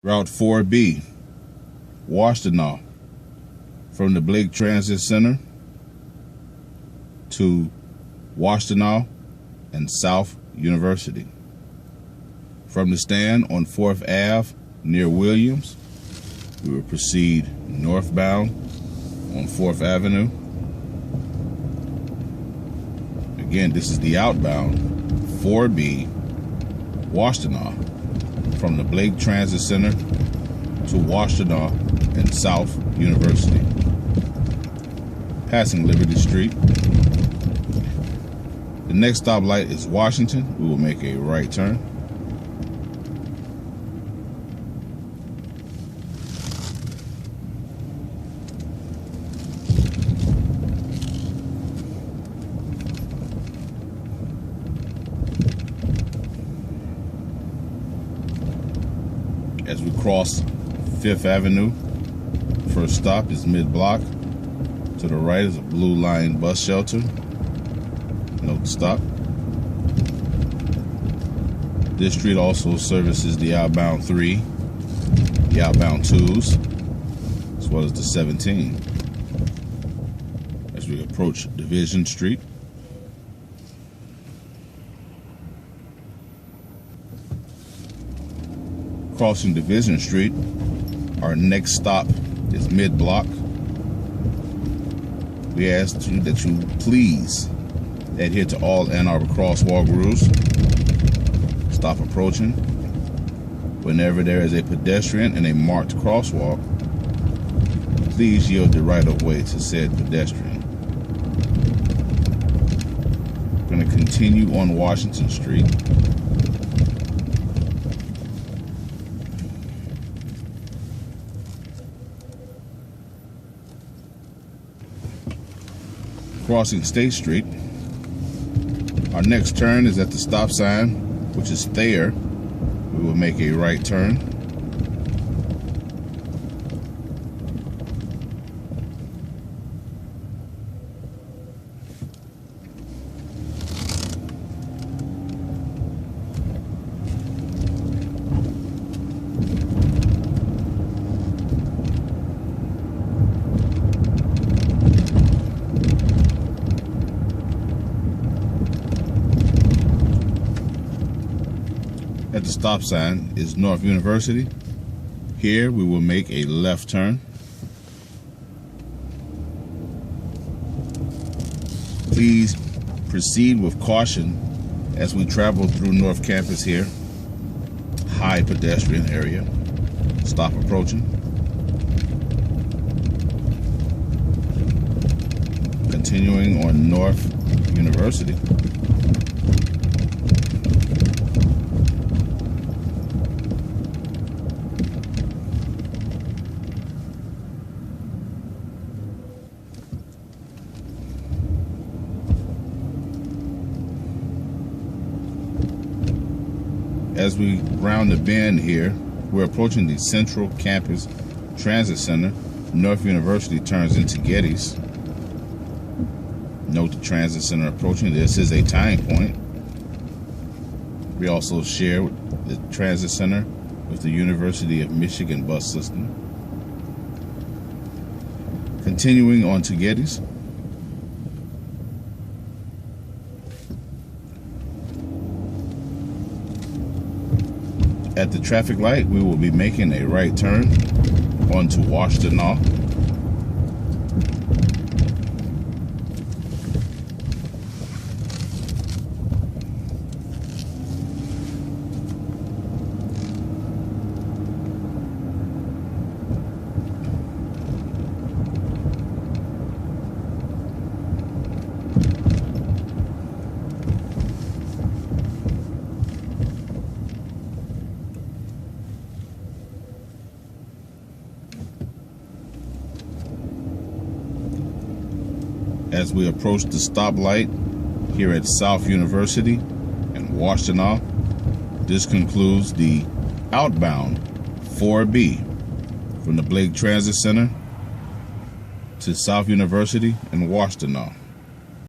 Route 4B, Washtenaw, from the Blake Transit Center to Washtenaw and South University. From the stand on 4th Ave near Williams, we will proceed northbound on 4th Avenue. Again, this is the outbound 4B, Washtenaw, from the Blake Transit Center to Washtenaw and South University. Passing Liberty Street. The next stoplight is Washington. We will make a right turn. As we cross 5th Avenue, first stop is mid-block. To the right is a Blue Line bus shelter. Note the stop. This street also services the outbound 3, the outbound 2s, as well as the 17. As we approach Division Street. Crossing Division Street, our next stop is mid-block. We ask that you please adhere to all Ann Arbor crosswalk rules. Stop approaching. Whenever there is a pedestrian in a marked crosswalk, please yield the right-of-way to said pedestrian. We're going to continue on Washington Street. Crossing State Street. Our next turn is at the stop sign, which is Thayer. We will make a right turn. At the stop sign is North University. Here we will make a left turn. Please proceed with caution as we travel through North Campus here. High pedestrian area. Stop approaching. Continuing on North University. As we round the bend here, we're approaching the Central Campus Transit Center. North University turns into Getty's. Note the Transit Center approaching. This is a tying point. We also share the Transit Center with the University of Michigan bus system. Continuing on to Getty's. At the traffic light, we will be making a right turn onto Washtenaw. As we approach the stoplight here at South University and Washtenaw, this concludes the outbound 4B from the Blake Transit Center to South University and Washtenaw.